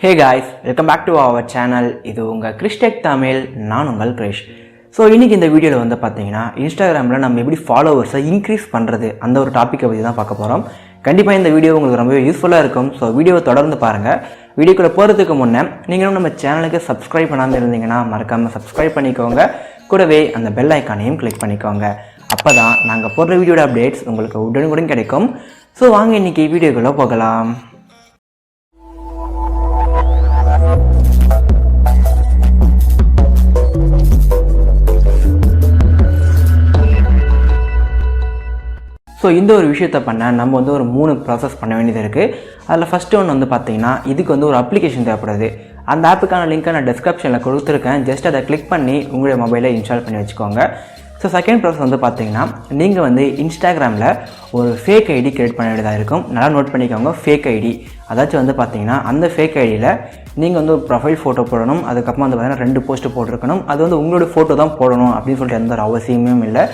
Hey guys, welcome back to our channel. இது உங்க Krish Tech Tamil. நான் உங்கள் Krish. ஸோ இன்னைக்கு இந்த வீடியோவில் வந்து பார்த்தீங்கன்னா இன்ஸ்டாகிராமில் நம்ம எப்படி ஃபாலோவர்ஸை இன்க்ரீஸ் பண்ணுறது அந்த ஒரு டாப்பிக்கை பற்றி தான் பார்க்க போகிறோம். கண்டிப்பாக இந்த வீடியோ உங்களுக்கு ரொம்பவே யூஸ்ஃபுல்லாக இருக்கும். ஸோ வீடியோவை தொடர்ந்து பாருங்கள். வீடியோக்குள்ளே போகிறதுக்கு முன்னே நீங்களும் நம்ம சேனலுக்கு சப்ஸ்கிரைப் பண்ணாமல் இருந்தீங்கன்னா மறக்காமல் சப்ஸ்கிரைப் பண்ணிக்கோங்க. கூடவே அந்த பெல் ஐக்கானையும் கிளிக் பண்ணிக்கோங்க. அப்போ தான் நாங்கள் போடுற வீடியோட அப்டேட்ஸ் உங்களுக்கு உடனுக்குடன் கிடைக்கும். ஸோ வாங்க இன்றைக்கி வீடியோக்குள்ளே போகலாம். ஸோ இந்த ஒரு விஷயத்தை பண்ண நம்ம வந்து ஒரு 3 ப்ராசஸ் பண்ண வேண்டியது இருக்குது. அதில் ஃபஸ்ட்டு ஒன்று வந்து பார்த்தீங்கன்னா இதுக்கு வந்து ஒரு அப்ளிகேஷன் தேவைப்படுது. அந்த ஆப்புக்கான லிங்க்கை நான் டிஸ்கிரிப்ஷனில் கொடுத்துருக்கேன். ஜஸ்ட் அதை கிளிக் பண்ணி உங்களுடைய மொபைலில் இன்ஸ்டால் பண்ணி வச்சுக்கோங்க. ஸோ செகண்ட் ப்ராசஸ் வந்து பார்த்தீங்கன்னா நீங்கள் வந்து இன்ஸ்டாகிராமில் ஒரு ஃபேக் ஐடி க்ரியேட் பண்ண வேண்டியதாக இருக்கும். நல்லா நோட் பண்ணிக்கோங்க. ஃபேக் ஐடி அதாச்சும் வந்து பார்த்தீங்கன்னா அந்த ஃபேக் ஐடியில் நீங்கள் வந்து ஒரு ப்ரொஃபைல் ஃபோட்டோ போடணும். அதுக்கப்புறம் வந்து பார்த்தீங்கன்னா 2 போஸ்ட்டு போட்டிருக்கணும். அது வந்து உங்களோட ஃபோட்டோ தான் போடணும் அப்படின்னு சொல்லிட்டு எந்த ஒரு அவசியமும் இல்லை.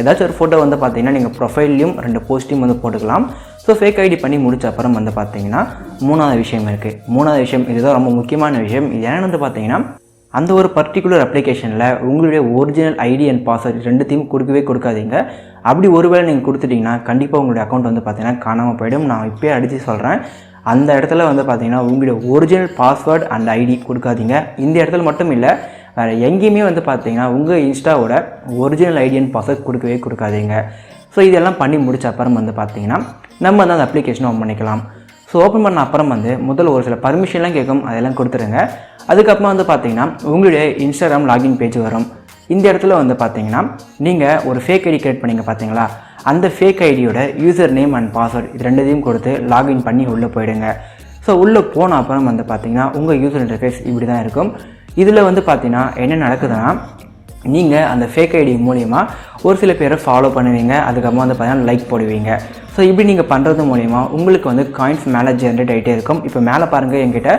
ஏதாச்சும் ஒரு ஃபோட்டோ வந்து பார்த்தீங்கன்னா நீங்கள் ப்ரொஃபைல்லையும் 2 போஸ்ட்டையும் வந்து போட்டுக்கலாம். ஸோ ஃபேக் ஐடி பண்ணி முடிச்ச அப்புறம் வந்து பார்த்தீங்கன்னா 3வது விஷயம் இருக்குது. 3வது விஷயம் இதுதான் ரொம்ப முக்கியமான விஷயம். இது என்னென்னு வந்து பார்த்தீங்கன்னா அந்த ஒரு பர்டிகுலர் அப்ளிகேஷனில் உங்களுடைய ஒரிஜினல் ஐடி அண்ட் பாஸ்வேர்ட் 2த்தையும் கொடுக்காதீங்க. அப்படி ஒருவேளை நீங்கள் கொடுத்துட்டிங்கன்னா கண்டிப்பாக உங்களுடைய அக்கௌண்ட் வந்து பார்த்தீங்கன்னா காணாமல் போயிடும். நான் இப்போயே அடித்து சொல்கிறேன். அந்த இடத்துல வந்து பார்த்தீங்கன்னா உங்களுடைய ஒரிஜினல் பாஸ்வேர்ட் அண்ட் ஐடி கொடுக்காதீங்க. இந்த இடத்துல மட்டும் இல்லை, வேறு எங்கேயுமே வந்து பார்த்தீங்கன்னா உங்கள் இன்ஸ்டாவோட ஒரிஜினல் ஐடி அண்ட் பாஸ்வேர்ட் கொடுக்காதீங்க. ஸோ இதெல்லாம் பண்ணி முடிச்ச அப்புறம் வந்து பார்த்தீங்கன்னா நம்ம வந்து அந்த அப்ளிகேஷனை ஓப்பன் பண்ணிக்கலாம். ஸோ ஓப்பன் பண்ண அப்புறம் வந்து முதல்ல ஒரு சில பர்மிஷன்லாம் கேட்கும், அதெல்லாம் கொடுத்துருங்க. அதுக்கப்புறம் வந்து பார்த்தீங்கன்னா உங்களுடைய இன்ஸ்டாகிராம் லாகின் பேஜ் வரும். இந்த இடத்துல வந்து பார்த்தீங்கன்னா நீங்கள் ஒரு ஃபேக் ஐடி க்ரியேட் பண்ணிங்க பார்த்தீங்களா, அந்த ஃபேக் ஐடியோட யூசர் நேம் அண்ட் பாஸ்வேர்ட் இது 2த்தையும் கொடுத்து லாகின் பண்ணி உள்ளே போயிடுங்க. ஸோ உள்ளே போன அப்புறம் வந்து பார்த்தீங்கன்னா உங்கள் யூசர் இன்டர்ஃபேஸ் இப்படி தான் இருக்கும். இதில் வந்து பார்த்தீங்கன்னா என்ன நடக்குதுன்னா நீங்கள் அந்த ஃபேக் ஐடி மூலிமா ஒரு சில பேரை ஃபாலோ பண்ணுவீங்க. அதுக்கப்புறம் வந்து பார்த்தீங்கன்னா லைக் போடுவீங்க. ஸோ இப்படி நீங்கள் பண்ணுறது மூலிமா உங்களுக்கு வந்து காயின்ஸ் மேலே ஜென்ரேட் ஆகிட்டே இருக்கும். இப்போ மேலே பாருங்கள், என்கிட்ட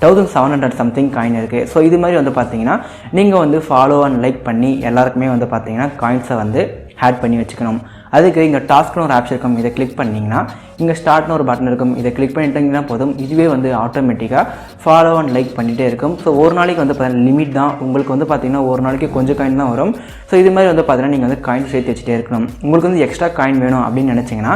1700 சம்திங் காயின் இருக்குது. ஸோ இது மாதிரி வந்து பார்த்தீங்கன்னா நீங்கள் வந்து ஃபாலோ அண்ட் லைக் பண்ணி எல்லாருக்குமே வந்து பார்த்தீங்கன்னா காயின்ஸை வந்து ஆட் பண்ணி வச்சுக்கணும். அதுக்கு இங்கே டாஸ்க்னு ஒரு ஆப்ஷன் இருக்கும். இதை கிளிக் பண்ணிங்கன்னா இங்கே ஸ்டார்ட்னு ஒரு பட்டன் இருக்கும். இதை கிளிக் பண்ணிட்டீங்கன்னா போதும், இதுவே வந்து ஆட்டோமேட்டிக்காக ஃபாலோ அண்ட் லைக் பண்ணிகிட்டே இருக்கும். ஸோ ஒரு நாளைக்கு வந்து பார்த்தீங்கன்னா லிமிட் தான். உங்களுக்கு வந்து பார்த்தீங்கன்னா ஒரு நாளைக்கு கொஞ்சம் காயின் தான் வரும். ஸோ இது மாதிரி வந்து பார்த்தீங்கன்னா நீங்கள் வந்து காயின் சேர்த்து வச்சுட்டே இருக்கணும். உங்களுக்கு வந்து எக்ஸ்ட்ரா காயின் வேணும் அப்படின்னு நினச்சிங்கன்னா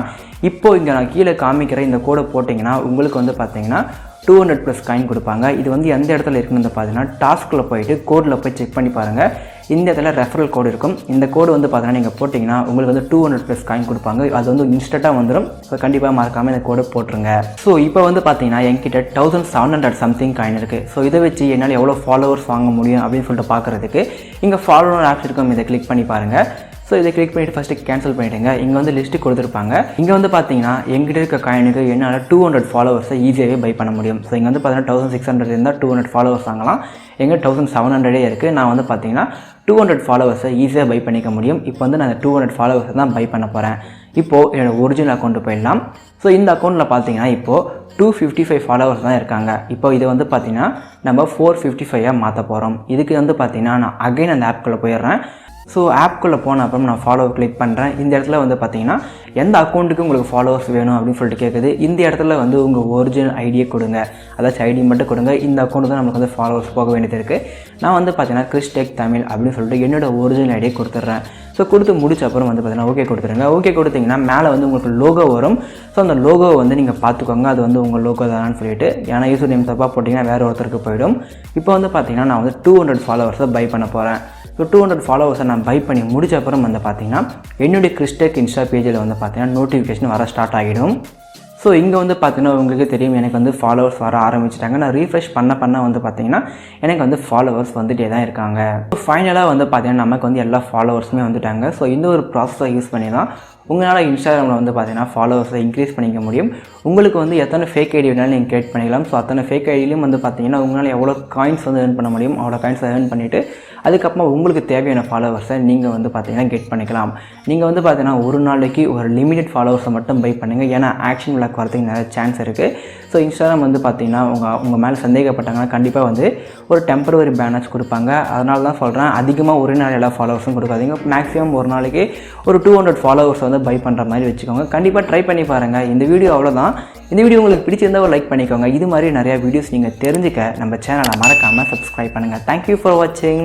இப்போது இங்கே நான் கீழே காமிக்கிற இந்த கோடை போட்டிங்கன்னா உங்களுக்கு வந்து பார்த்தீங்கன்னா 200+ காயின் கொடுப்பாங்க. இது வந்து எந்த இடத்துல இருக்குன்னு வந்து பார்த்தீங்கன்னா டாஸ்கில் போயிட்டு கோடில் போய் செக் பண்ணி பாருங்கள். இந்த இடத்துல ரெஃபரல் கோடு இருக்கும். இந்த கோடு வந்து பார்த்தீங்கன்னா நீங்கள் போட்டிங்கன்னா உங்களுக்கு வந்து 200+ காயின் கொடுப்பாங்க. அது வந்து இன்ஸ்டண்ட்டாக வந்துடும். ஸோ கண்டிப்பாக மறக்காமல் இந்த கோடை போட்டுருங்க. ஸோ இப்போ வந்து பார்த்தீங்கன்னா என்கிட்ட 1700 சம்திங் காயின் இருக்குது. ஸோ இதை வச்சு என்னால் எவ்வளோ ஃபாலோவர்ஸ் வாங்க முடியும் அப்படின்னு சொல்லிட்டு பார்க்குறதுக்கு இங்கே ஃபாலோவர் ஆப்ஸ் இருக்கும். இதை கிளிக் பண்ணி பாருங்கள். ஸோ இதை கிளிக் பண்ணிவிட்டு ஃபஸ்ட்டு கேன்சல் பண்ணிவிடுங்க. இங்கே வந்து லிஸ்ட்டு கொடுத்துருப்பாங்க. இங்கே வந்து பார்த்தீங்கன்னா எங்கிட்ட இருக்க காயினுக்கு என்னால் 200 ஃபாலோவர்ஸை ஈஸியாகவே பை பண்ண முடியும். ஸோ இங்கே வந்து பார்த்தீங்கன்னா 1600 இருந்தால் 200 ஃபாலோவர்ஸ் வாங்கலாம். எங்கே 1700 இருக்குது. நான் வந்து பார்த்தீங்கன்னா 200 ஃபாலோவர்ஸை ஈஸியாக பை பண்ணிக்க முடியும். இப்போ வந்து நான் 200 ஃபாலோவர்ஸை தான் பை பண்ண போகிறேன். இப்போது என்னோடய ஒரிஜினல் அக்கௌண்ட்டு போயிடலாம். ஸோ இந்த அக்கௌண்ட்டில் பார்த்தீங்கன்னா இப்போது 255 ஃபாலோவர்ஸ் தான் இருக்காங்க. இப்போ இது வந்து பார்த்தீங்கன்னா நம்ம 455 மாற்ற போகிறோம். இதுக்கு வந்து பார்த்தீங்கன்னா நான் அகைன் அந்த ஆப்குள்ளே போயிடுறேன். ஸோ ஆப்குள்ளே போன அப்புறம் நான் ஃபாலோ கிளிக் பண்ணுறேன். இந்த இடத்துல வந்து பார்த்தீங்கன்னா எந்த அக்கௌண்ட்டுக்கு உங்களுக்கு ஃபாலோவர்ஸ் வேணும் அப்படின்னு சொல்லிட்டு கேட்குது. இந்த இடத்துல வந்து உங்கள் ஒரிஜினல் ஐடியை கொடுங்க. அதாச்சும் ஐடி மட்டும் கொடுங்க. இந்த அக்கௌண்ட்டு தான் நமக்கு வந்து ஃபாலோவர்ஸ் போக வேண்டியது இருக்குது. நான் வந்து பார்த்தீங்கன்னா Krish Tech தமிழ் அப்படின்னு சொல்லிட்டு என்னோடய ஒரிஜினல் ஐடியை கொடுத்துட்றேன். ஸோ கொடுத்து முடிச்ச அப்புறம் வந்து பார்த்தீங்கன்னா ஓகே கொடுத்துருங்க. ஓகே கொடுத்தீங்கன்னா மேலே வந்து உங்களுக்கு லோகோ வரும். ஸோ அந்த லோகோவை வந்து நீங்கள் பார்த்துக்கோங்க. அது வந்து உங்கள் லோகோ தானான்னு சொல்லிட்டு, ஏன்னா யூசர் நேம் தப்பாக போட்டிங்கன்னா வேறு ஒருத்தருக்கு போயிடும். இப்போ வந்து பார்த்தீங்கன்னா நான் வந்து 200 ஃபாலோவர்ஸை பை பண்ண போகிறேன். ஸோ 200 ஃபாலோவர்ஸை நான் பை பண்ணி முடிச்ச அப்புறம் வந்து பார்த்தீங்கன்னா என்னுடைய Krish Tech இன்ஸ்டா பேஜில் வந்து பார்த்தீங்கன்னா நோட்டிஃபிகேஷன் வர ஸ்டார்ட் ஆகிடும். ஸோ இங்கே வந்து பார்த்தீங்கன்னா உங்களுக்கு தெரியும், எனக்கு வந்து ஃபாலோவர்ஸ் வர ஆரம்பிச்சிட்டாங்க. நான் ரீஃப்ரெஷ் பண்ண வந்து பார்த்தீங்கன்னா எனக்கு வந்து ஃபாலோவர்ஸ் வந்துகிட்டே தான் இருக்காங்க. ஸோ ஃபைனலாக வந்து பார்த்தீங்கன்னா நமக்கு வந்து எல்லா ஃபாலோவர்ஸுமே வந்துட்டாங்க. ஸோ இந்த ஒரு ப்ராசஸை யூஸ் பண்ணி தான் உங்களால் இன்ஸ்டாகிராமில் வந்து பார்த்தீங்கன்னா ஃபாலோவர்ஸை இன்க்ரீஸ் பண்ணிக்க முடியும். உங்களுக்கு வந்து எத்தனை ஃபேக் ஐடி வேணாலும் நீங்கள் க்ரியேட் பண்ணிக்கலாம். ஸோ அத்தனை ஃபேக் ஐடியிலையும் வந்து பார்த்தீங்கன்னா உங்களால் எவ்வளோ காயின்ஸ் வந்து ஏர்ன் பண்ண முடியும் அவ்வளோ காயின்ஸ் ஏர்ன் பண்ணிவிட்டு அதுக்கப்புறமா உங்களுக்கு தேவையான ஃபாலோவர்ஸை நீங்கள் வந்து பார்த்தீங்கன்னா கெட் பண்ணிக்கலாம். நீங்கள் வந்து பார்த்தீங்கன்னா ஒரு நாளைக்கு ஒரு லிமிடெட் ஃபாலோவர்ஸை மட்டும் பை பண்ணுங்கள். ஏன்னா ஆக்ஷன் விளாக் வரதுக்கு நிறைய சான்ஸ் இருக்குது. ஸோ இன்ஸ்டாகிராம் வந்து பார்த்தீங்கன்னா உங்கள் மேலே சந்தேகப்பட்டாங்கன்னா கண்டிப்பாக வந்து ஒரு டெம்பரவரி பேனர்ஸ் கொடுப்பாங்க. அதனால தான் சொல்கிறேன், அதிகமாக ஒரே நாள் எல்லா ஃபாலோவர்ஸும் கொடுக்காதீங்க. மேக்ஸிமம் ஒரு நாளைக்கு ஒரு 200 ஃபாலோவர்ஸ் வந்து பை பண்ணுற மாதிரி வச்சுக்கோங்க. கண்டிப்பாக ட்ரை பண்ணி பாருங்கள். இந்த வீடியோ அவ்வளோதான். இந்த வீடியோ உங்களுக்கு பிடிச்சிருந்தால் ஒரு லைக் பண்ணிக்கோங்க. இது மாதிரி நிறையா வீடியோஸ் நீங்கள் தெரிஞ்சுக்க நம்ம சேனலை மறக்காமல் சப்ஸ்கிரைப் பண்ணுங்கள். தேங்க்யூ ஃபார் வாட்சிங்.